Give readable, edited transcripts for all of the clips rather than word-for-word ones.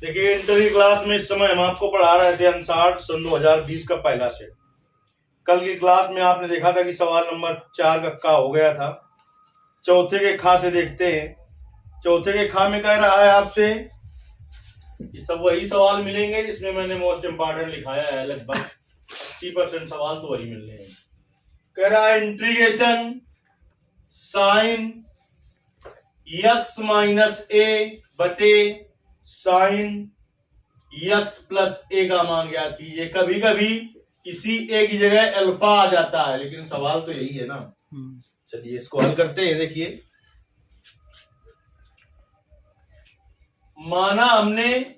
देखिए इंटर की क्लास में इस समय हम आपको पढ़ा रहे थे अंसार सन 2020 का पहला सेट। कल की क्लास में आपने देखा था कि सवाल नंबर 4 का का हो गया था। चौथे के खा से देखते हैं। चौथे के खा में कह रहा है आपसे ये सब वही सवाल मिलेंगे जिसमें मैंने मोस्ट इंपॉर्टेंट लिखाया है। लगभग 80% सवाल तो वही मिलने हैं। कह रहा है इंटीग्रेशन साइन x माइनस ए बटे साइन x प्लस ए का मान ज्ञात कीजिए। कभी कभी इसी ए की जगह अल्फा आ जाता है, लेकिन सवाल तो यही है ना। चलिए इसको हल करते हैं। देखिए माना हमने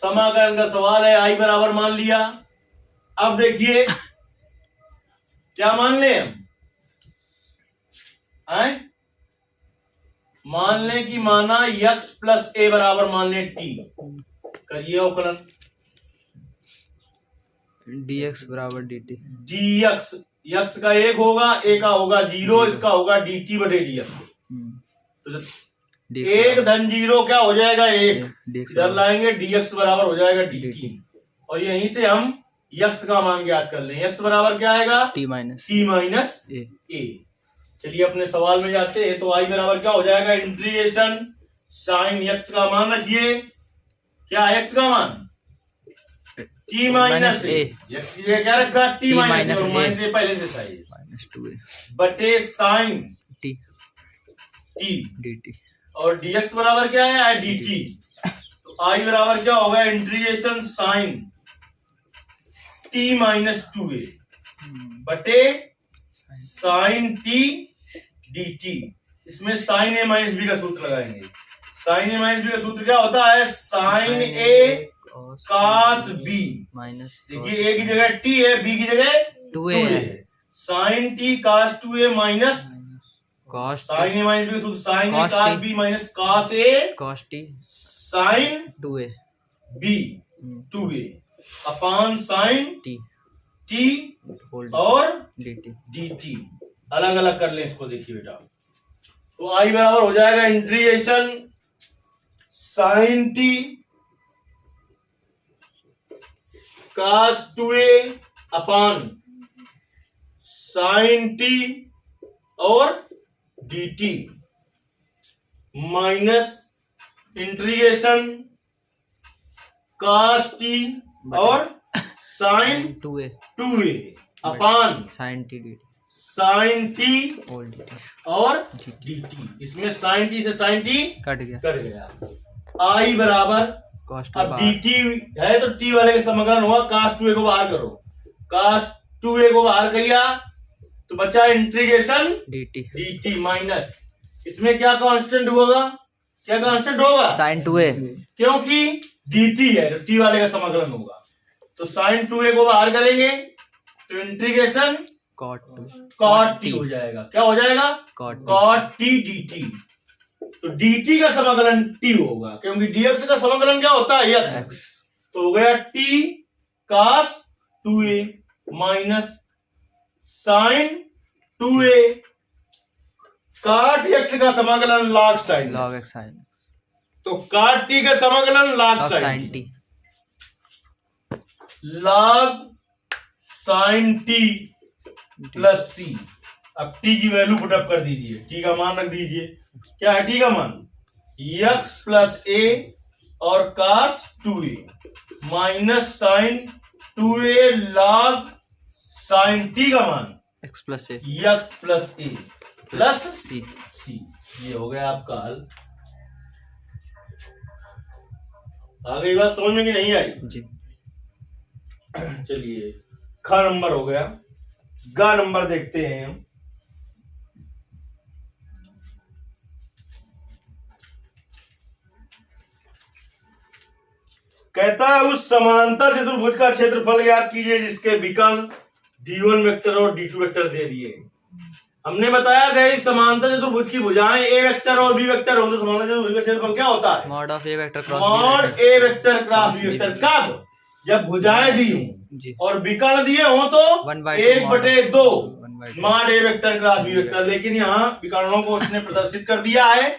समाकलन का सवाल है, आई बराबर मान लिया। अब देखिए क्या मान ले हम आए, मान लें कि माना x प्लस ए बराबर मान लें t। करिए अवकलन dx बराबर dt। dx x का 1 होगा, a का होगा 0, इसका होगा dt बटे dx। तो एक धन 0 क्या हो जाएगा 1, इधर लाएंगे dx बराबर हो जाएगा dt। और यहीं से हम x का मान ज्ञात कर लें। x बराबर क्या आएगा t माइनस a। चलिए अपने सवाल में जाते हैं। तो आई बराबर क्या हो जाएगा इंटीग्रेशन साइन x का मान रखिए। क्या x का मान t माइनस ए, x की जगह क्या रखा t माइनस ए, माइनस ए पहले से था ये, माइनस 2a बटे साइन t dt। और dx बराबर क्या है dt। तो आई बराबर क्या होगा integration sine t minus 2a बटे साइन t dt। इसमें साइन ए माइनस बी का सूत्र लगाएंगे। साइन ए माइनस बी का सूत्र क्या होता है sign A cos B minus, देखिए ए की जगह t है, b की जगह 2a है। Sine t cos 2a minus sine A minus B का सूत्र sine A cos B minus cos A cos t sine 2a B 2a upon sine t और dt। अलग अलग कर लें इसको। देखिए बेटा, तो आई बराबर हो जाएगा integration sine t cos 2a upon sine t और dt minus integration cos t और sine 2a upon sin t dt sine t और dt। इसमें साइन t से साइन t कट गया। आई बराबर cos t अब dt है तो t वाले का समाकलन होगा cos 2a को बाहर करो। cos 2a को बाहर किया तो बचा इंटीग्रेशन dt माइनस इसमें क्या कांस्टेंट होगा, क्या कांस्टेंट होगा sin 2a, क्योंकि dt है तो t वाले का समाकलन होगा। तो sin 2a को बाहर करेंगे तो इंटीग्रेशन cot t हो जाएगा। क्या हो जाएगा cot t dt। तो dt का समाकलन t होगा क्योंकि dx का समाकलन क्या होता है x। तो हो गया t cos 2a minus sine 2a cot x का समाकलन log sin। तो cot t का समाकलन log sin t log sin t plus C. अब t की वैल्यू पुटअप कर दीजिए, t का मान रख दीजिए। क्या है t का मान x प्लस a और cos 2a minus sine 2a log sine t का मान x plus a plus c। ये हो गया आपका हल। आ गई बात समझ में कि नहीं आई जी। चलिए ख नंबर हो गया, गा नंबर देखते हैं हम। कहता है उस समांतर चतुर्भुज का क्षेत्रफल ज्ञात कीजिए जिसके विकर्ण d1 वेक्टर और d2 वेक्टर दे दिए। हमने बताया था इस समांतर चतुर्भुज की भुजाएं a वेक्टर और b वेक्टर हो तो समांतर चतुर्भुज का क्षेत्रफल क्या होता है mod of a vector cross b vector. कब जब भुजाएं दी हो और विकर्ण दिए हो तो 1/2 mod a vector cross b vector. लेकिन यहाँ विकर्णों को उसने प्रदर्शित कर दिया है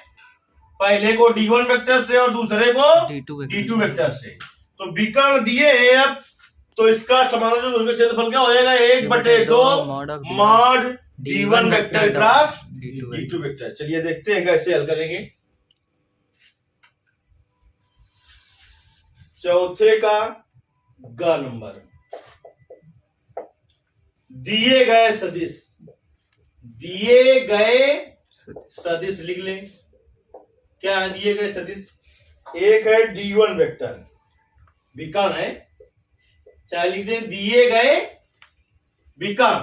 पहले को D1 वेक्टर से और दूसरे को D2 D2 वेक्टर से। तो विकर्ण दिए हैं अब, तो इसका समाधान जो क्षेत्रफल क्या हो जाएगा, 1/2 mod D1 vector cross D2 vector. चलिए देखते हैं कैसे हल करेंगे। चौथे का ग नंबर, दिए गए सदिश, दिए गए सदिश लिख लें। क्या है दिए गए सदिश? एक है D1 वेक्टर, विकर्ण है, चाहे लिख दें दिए गए विकर्ण।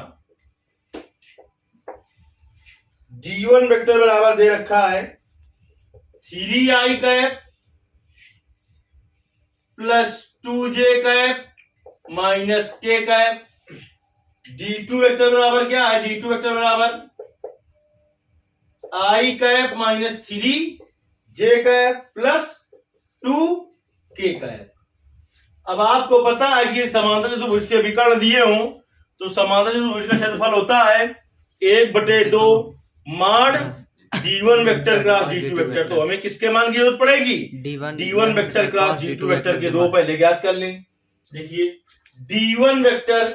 D1 वेक्टर बराबर दे रखा है 3i cap plus 2j cap minus k cap. D2 vector बराबर क्या है? D2 वेक्टर बराबर i cap minus 3j cap plus 2k cap. अब आपको पता है कि समांतर चतुर्भुज के विकर्ण दिए हों तो समांतर चतुर्भुज का क्षेत्रफल होता है 1/2 mod D1 vector cross D2 vector. तो हमें किसके मान की जरूरत पड़ेगी? D1 vector cross D2 vector के दो पहले ज्ञात कर लें। देखिए D1 vector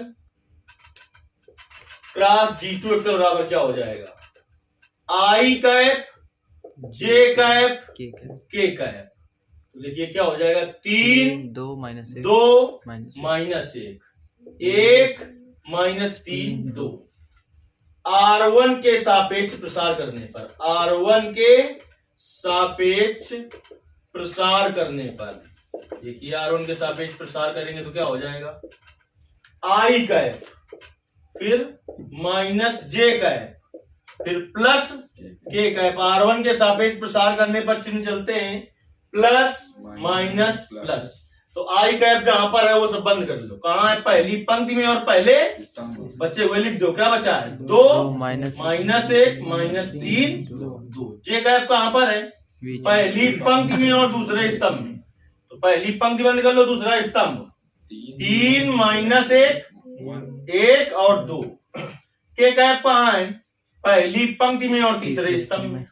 cross D2 vector बराबर क्या हो जाएगा? I cap J cap K cap. तो देखिए क्या हो जाएगा, 3 2 माइनस 1 1 माइनस 3 2। R1 के सापेक्ष प्रसार करने पर, R1 के सापेक्ष प्रसार करने पर, देखिए R1 के सापेक्ष प्रसार करेंगे तो क्या हो जाएगा, I कैप फिर माइनस J कैप फिर प्लस K कैप। R1 के सापेक्ष प्रसार करने पर चिन्ह चलते हैं प्लस माइनस प्लस। तो I कैप जहां पर है वो सब बंद कर लो। कहां है? पहली पंक्ति में और पहले बचे हुए लिख दो। क्या बचा है? 2 माइनस 1 माइनस 3 2। J कैप कहां पर है? पहली पंक्ति में और दूसरे स्तंभ में। तो पहली पंक्ति बंद कर लो, दूसरा स्तंभ 3 माइनस 1 और 2। K कैप कहां है? पहली पंक्ति में और तीसरे स्तंभ में।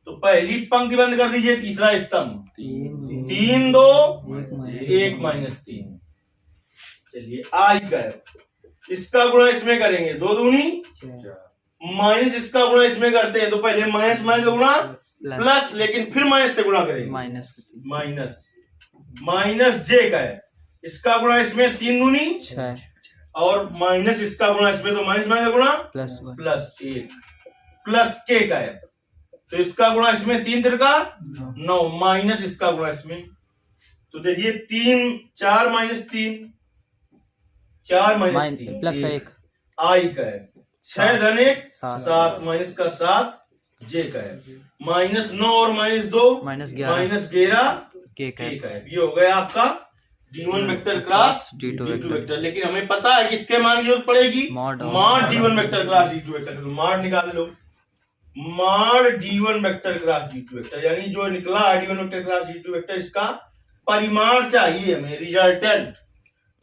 तो पहली पंक्ति बंद कर दीजिए, तीसरा स्तंभ 3 2 1 माइनस 3। चलिए I कैप, इसका गुणा इसमें करेंगे 2 दूनी माइनस इसका गुणा इसमें करते हैं तो पहले माइनस माइनस का गुणा प्लस, लेकिन फिर माइनस से गुणा करेंगे माइनस माइनस J कैप, इसका गुणा इसमें 3 दूनी 6 और माइनस इसका गुणा इसमें तो माइनस माइनस का गुणा प्लस 1 प्लस K कैप, तो इसका गुणा इसमें 3 तिरका 9 माइनस इसका गुणा इसमें। तो देखिए 3 4 माइनस 3 4 माइनस 3 प्लस का 1 I कैप 6 धन 1 7 माइनस का 7 J कैप माइनस 9 और माइनस 2 माइनस 11 K कैप। ये हो गया आपका D1 vector cross D2 vector. लेकिन हमें पता है कि इसके मान की जरूरत पड़ेगी mod D1 vector cross D2 vector. तो मॉड निकाल लो, mod D1 vector cross D2 vector, यानी जो निकला D1 vector cross D2 vector इसका परिमाण चाहिए हमें, रिजल्टेंट।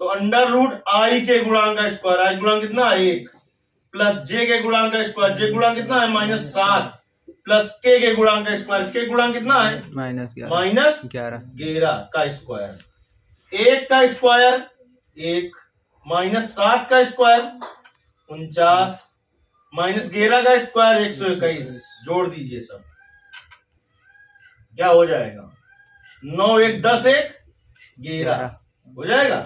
तो अंडर रूट I के गुणांक का स्क्वायर, I गुणांक कितना है 1 प्लस J के गुणांक का स्क्वायर, J गुणांक कितना है -7 प्लस K के गुणांक का स्क्वायर, K गुणांक कितना है -11 का स्क्वायर। 1 का स्क्वायर 1 -7 का स्क्वायर 49 -11 का स्क्वायर 121। जोड़ दीजिए सब, क्या हो जाएगा 9 1 10 1 11 हो जाएगा।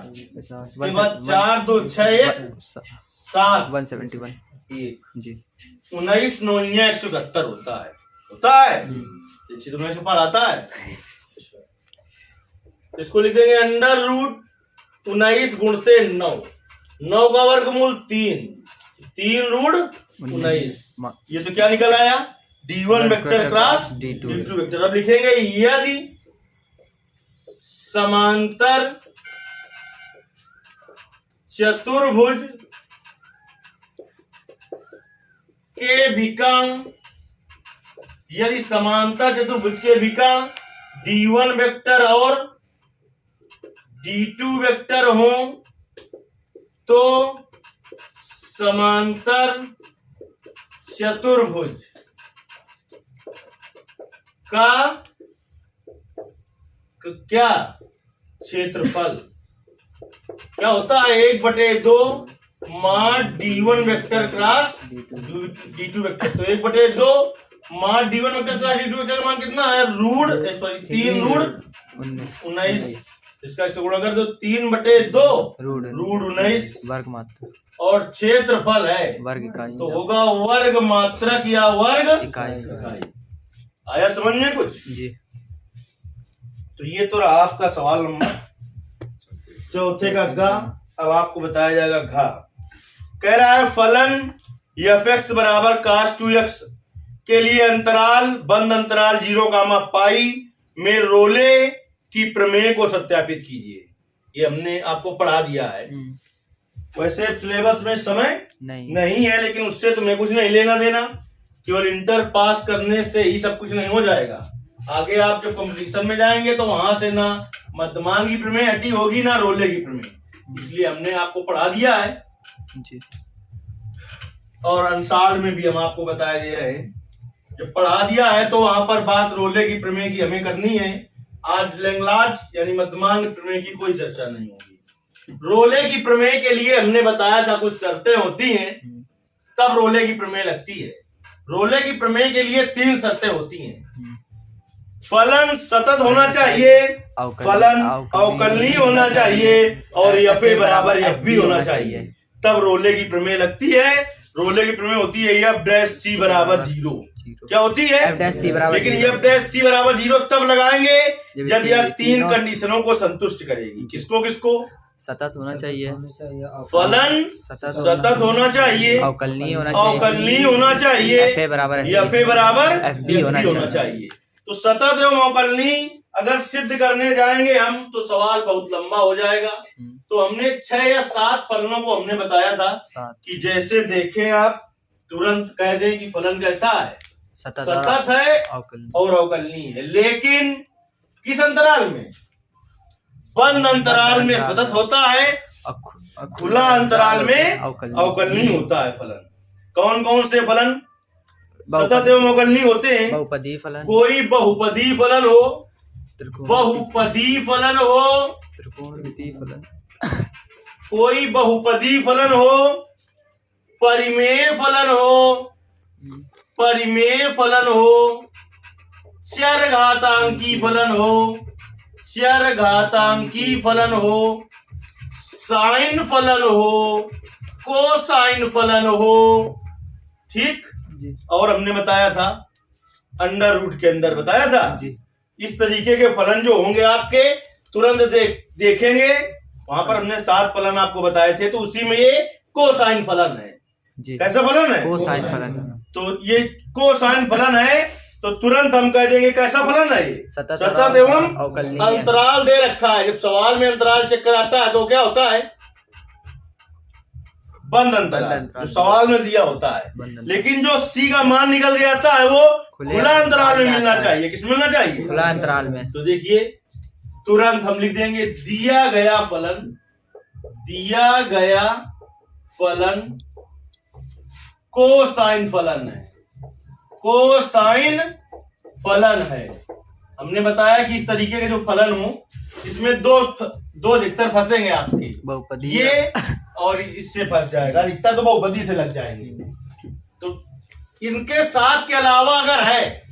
उसके बाद 4 2 6 1 7 171 1 जी 19 9 171 होता है अच्छी तुम्हें से पर आता है। इसको लिख देंगे अंडर रूट 19 गुणते 9, 9 का वर्गमूल 3 रूट 19। ये तो क्या निकल आया D1 vector cross D2 vector. अब लिखेंगे यदि समांतर चतुर्भुज के विकर्ण, यदि समांतर चतुर्भुज के विकर्ण D1 वेक्टर और D2 वेक्टर हो तो समांतर चतुर्भुज का क्या क्षेत्रफल क्या होता है 1/2 माँ D1 vector cross D2 vector. तो 1/2 माँ D1 vector cross D2 vector का मान कितना है? तीन रूट 19। इसका इससे गुणा कर दो 3/2 रूट 19 वर्ग मात्रक और क्षेत्रफल है वर्ग इकाई तो होगा वर्ग मात्रक या वर्ग इकाई। आया समझ में कुछ? जी। तो ये तो रहा आपका सवाल नंबर चौथे का गा। अब आपको बताया जाएगा घा। कह रहा है फलन f(x) बराबर cos 2x के लिए अंतराल बंद अंतराल 0, में रोले की प्रमेय को सत्यापित कीजिए। ये हमने आपको पढ़ा दिया है। वैसे सिलेबस में समय नहीं है, लेकिन उससे तुम्हें कुछ नहीं लेना देना। केवल इंटर पास करने से ही सब कुछ नहीं हो जाएगा। आगे आप जब कंपटीशन में जाएंगे तो वहां से ना मध्यमांग की प्रमेय हटी होगी ना रोले की प्रमेय। इसलिए हमने आपको पढ़ा दिया है जी। और अंसार में भी हम आपको बताए दे रहे हैं। जब पढ़ा दिया है तो वहां पर बात रोले की प्रमेय की हमें करनी है। आज लैंग्लाज यानी मध्यमांग प्रमेय की कोई चर्चा नहीं होगी। रोले की प्रमेय के लिए हमने बताया था कुछ शर्तें होती हैं तब रोले की प्रमेय लगती है। रोले की प्रमेय के लिए 3 शर्तें होती हैं। फलन सतत होना चाहिए, फलन अवकलनीय होना चाहिए और f(a) बराबर f(b) होना चाहिए, तब रोले की प्रमेय लगती है। रोले की प्रमेय होती है f'(c) बराबर 0। क्या होती है? लेकिन f'(c) बराबर 0 तब लगाएंगे जब यह 3 कंडीशनों को संतुष्ट करेगी। किसको किसको? सतत होना चाहिए, फलन सतत होना चाहिए, अवकलनीय होना चाहिए, f(a) बराबर f(b) होना चाहिए। तो सतत एवं अवकलनीय अगर सिद्ध करने जाएंगे हम तो सवाल बहुत लंबा हो जाएगा। तो हमने 6 या 7 फलनों को हमने बताया था कि जैसे देखें आप तुरंत कह दें कि फलन कैसा है, सतत है और अवकलनीय है। लेकिन किस अंतराल में? बंद अंतराल में सतत होता है, खुला अंतराल में अवकलनीय होता है फलन। कौन कौन से फलन सतत एवं अवकलनीय होते हैं? बहुपदी फलन, कोई बहुपदी फलन हो, बहुपदी फलन हो, त्रिकोणमितीय फलन, कोई बहुपदी फलन हो, परिमेय फलन हो, परिमेय फलन हो, चरघातांकी फलन हो, चरघातांकी फलन हो, साइन फलन हो, कोसाइन फलन हो। ठीक। और हमने बताया था अंडर रूट के अंदर बताया था जी। इस तरीके के फलन जो होंगे आपके तुरंत देखेंगे। वहां पर हमने 7 फलन आपको बताए थे, तो उसी में ये कोसाइन फलन है जी। कैसा फलन है? कोसाइन फलन। तो ये कोसाइन फलन है तो तुरंत हम कह देंगे कैसा फलन है ये? सतत एवं अंतराल दे रखा है। जब सवाल में अंतराल चेक कराता है तो क्या होता है? बंद अंतराल, जो सवाल में दिया होता है। लेकिन जो C का मान निकल के आता है वो खुला अंतराल में मिलना चाहिए। किस मिलना चाहिए? खुला अंतराल में। तो देखिए तुरंत हम लिख देंगे दिया गया फलन कोसाइन फलन है, कोसाइन फलन है। हमने बताया कि इस तरीके के जो फलन हो इसमें दो अधिकतर फंसेंगे आपके, बहुपदी ये और इससे फंस जाएगा। अधिकतर तो बहुपदी से लग जाएंगे। तो इनके साथ के अलावा अगर है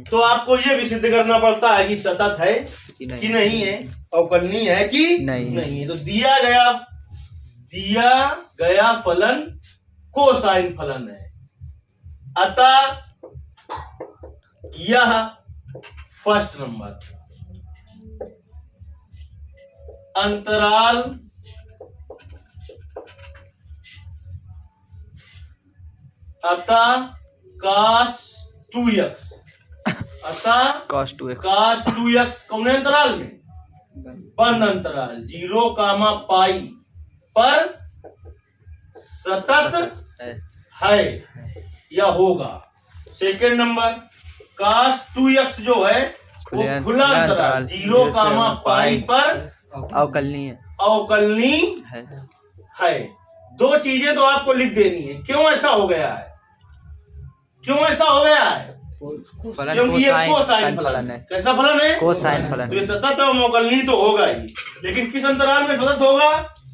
तो आपको ये भी सिद्ध करना पड़ता है कि सतत है कि नहीं है, अवकलनीय है कि नहीं है। तो दिया गया फलन कोसाइन फलन है, अतः यह फर्स्ट नंबर अंतराल अतः cos 2x कौन अंतराल में? बंद अंतराल 0, पर सतत है या होगा। सेकेंड नंबर cos 2x जो है वो खुला अंतराल 0, पर अवकलनीय है। 2 चीजें तो आपको लिख देनी है। क्यों ऐसा हो गया है? फलन क्योंकि ये कोसाइन कोसाइन फलन फलन है। है। कैसा फलन है? कोसाइन तो फलन ये सतत अवकलनी तो होगा ही, लेकिन किस अंतराल में सतत होगा?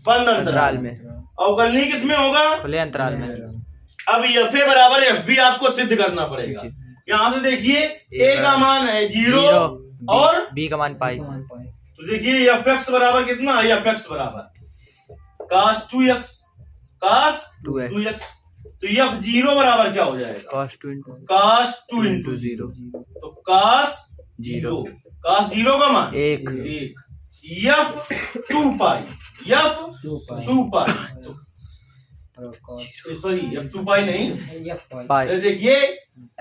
बंद अंतराल अंतराल में। में, अवकलनी किस में होगा? खुले अंतराल में। अब एफ ए बराबर एफ बी आपको सिद्ध करना पड़ेगा। जी। यहाँ से देखिए ए का मान है 0 और बी का मान पाई। तो देखिए एफ एक्स बराबर कितना? एफ एक्स बराबर cos 2x, cos 2x। 2x। तो एफ 0 बराबर क्या हो जाएगा? cos 2 इंटू cos 2 इंटू 0 तो cos 0, cos 0 का मान 1। एफ 2 पाई, एफ 2 पाई, सॉरी एफ 2 पाई नहीं, पाई। अरे देखिए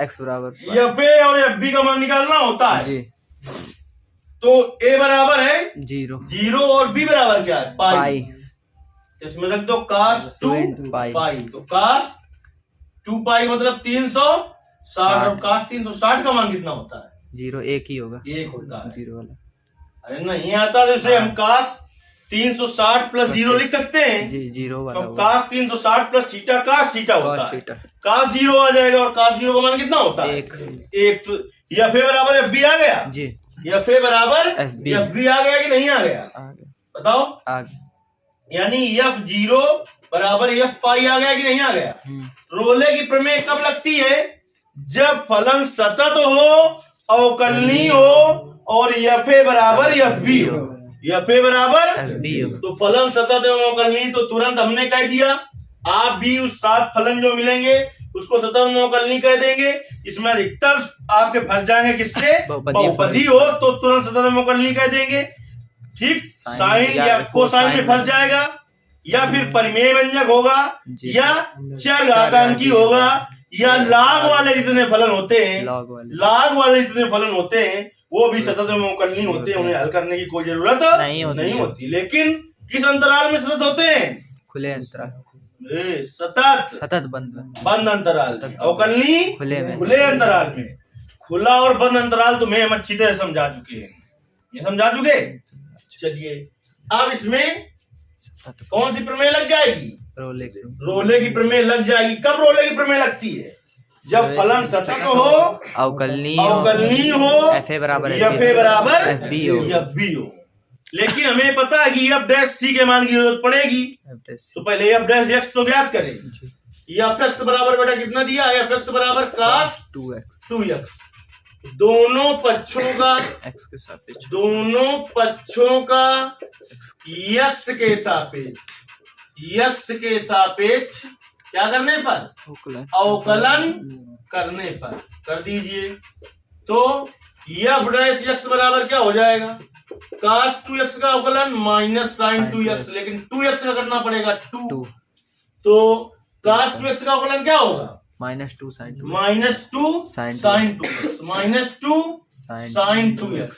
x बराबर एफ ए और एफ बी का मान निकालना होता है। जी। तो ए बराबर है 0 0 और बी बराबर क्या है? पाई। पाई। तो इसमें रख दो cos 2 पाई। पाई। तो cos 2 पाई मतलब 360 और cos 360 का मान कितना होता है? 0 1 ही होगा। 1 होता है। 0 वाला। अरे नहीं आता तो इसे हम cos 360 प्लस 0 लिख सकते हैं। जी 0 वाला तो होगा। cos 360 plus theta cos theta होता cos है। थीटा cos 0 आ जाएगा और cos 0 का मान कितना होता है? 1। तो एफ ए बराबर एफ बी आ गया। जी। एफ ए बराबर FB। एफ बी आ गया कि नहीं आ गया? आगे बताओ। आगे। यानी एफ 0 बराबर एफ पाई आ गया कि नहीं आ गया? रोले की प्रमेय कब लगती है? जब फलन सतत हो, अवकलनी हो और एफ ए बराबर एफ बी हो। एफ ए बराबर FB होगा। तो फलन सतत एवं अवकलनी, तो तुरंत हमने कह दिया। आप भी उस 7 फलन जो मिलेंगे उसको सतत एवं अवकलनी कह देंगे। इसमें अधिकतर आपके फंस जाएंगे किससे? बहुपदी हो तो तुरंत सतत एवं अवकलनी कह देंगे। ठीक, साइन या कोसाइन में फंस जाएगा, या फिर परिमेय व्यंजक होगा, या चरघातांकी होगा, या लाग वाले जितने फलन होते हैं, लाग वाले जितने फलन होते हैं वो भी सतत एवं अवकलनी होते हैं। उन्हें हल करने की कोई जरूरत नहीं होती। लेकिन किस अंतराल में सतत होते हैं? खुले अंतराल। सतत बंद अंतराल। अवकलनी खुले अंतराल में। खुला और बंद अंतराल तुम्हें हम अच्छी तरह समझा चुके हैं। ये समझा चुके? चलिए अब इसमें कौन सी प्रमेय लग जाएगी? रोले की प्रमेय लग जाएगी। कब रोले की प्रमेय लगती है? जब फलन सतत हो, अवकलनी हो, एफ ए बराबर एफ बी हो। लेकिन हमें पता है कि एफ डैश सी के मान की जरूरत पड़ेगी। तो पहले एफ डैश एक्स तो ज्ञात करें। एफ एक्स बराबर बेटा कितना दिया? एफ एक्स बराबर cos 2x। दोनों पक्षों का x के सापेक्ष, दोनों पक्षों का x के सापेक्ष क्या करने पर? अवकलन करने पर कर दीजिए। तो एफ डैश एक्स बराबर क्या हो जाएगा? cos 2x का अवकलन माइनस साइन 2x, लेकिन 2x का करना पड़ेगा 2। तो cos 2x का अवकलन क्या होगा? -2 sin 2 sin 2 minus 2 sin 2x।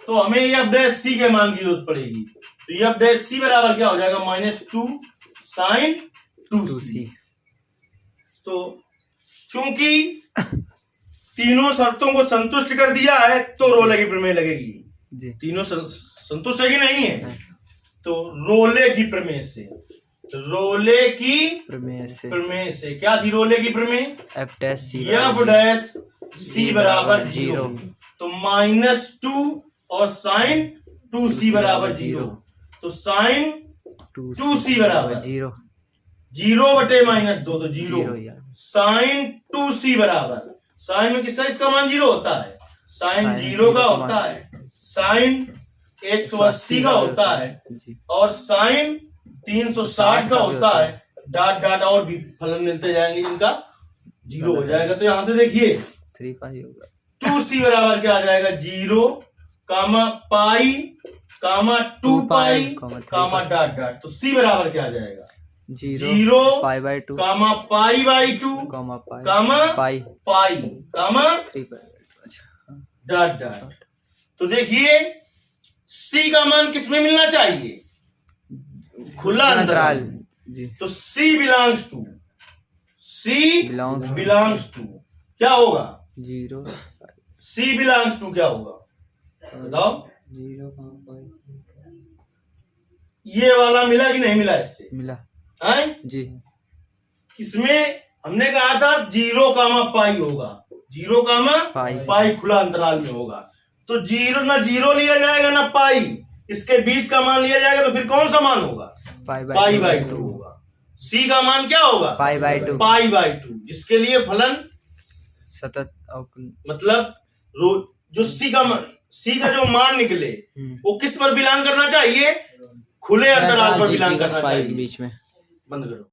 तो हमें एफ डैश सी के मान की जरूरत पड़ेगी। तो एफ डैश सी बराबर क्या हो जाएगा? -2 sin 2c। तो चूंकि तीनों शर्तों को संतुष्ट कर दिया है तो रोले की प्रमेय लगेगी। तीनों संतुष्ट है कि नहीं है? तो रोले की प्रमेय से, रोले की प्रमेय से क्या थी रोले की प्रमेय? एफ डैश सी बराबर 0। तो -2 और साइन 2c बराबर 0। तो साइन 2c बराबर 0 बटे -2 तो 0। साइन 2c बराबर, साइन में किसका इसका मान 0 होता है? साइन 0 का होता है, साइन 180 का होता है और साइन 360 का होता है। डाट डाट और भी फलन मिलते जाएंगे, इनका 0 हो जाएगा। तो यहां से देखिए 3 पाई होगा। 2c बराबर क्या आ जाएगा? 0 कामा पाई कामा 2 पाई कामा डाट डाट। तो c बराबर क्या आ जाएगा? 0 पाई/2 कामा पाई/2 कामा पाई कामा 3 डाट डाट। तो देखिए c का मान किसमें मिलना चाहिए? खुला अंतराल। तो c बिलोंग्स टू क्या होगा? 0। c बिलोंग्स टू क्या होगा बताओ? 0 ये वाला मिला कि नहीं मिला? इससे मिला है जी। किसमें हमने कहा था 0 कामा पाई होगा, जीरो कामा पाई। पाई खुला अंतराल में होगा। तो जीरो ना जीरो लिया जाएगा ना पाई, इसके बीच का मान लिया जाएगा, तो फिर कौन सा मान होगा? पाई बाई टू होगा। सी का मान क्या होगा? Pi by two. Pi by two, जिसके लिए फलन सतत अवकलन। मतलब जो सी का जो मान निकले वो किस पर बिलोंग करना चाहिए? खुले अंतराल पर बिलोंग करना चाहिए। बीच में बंद करो।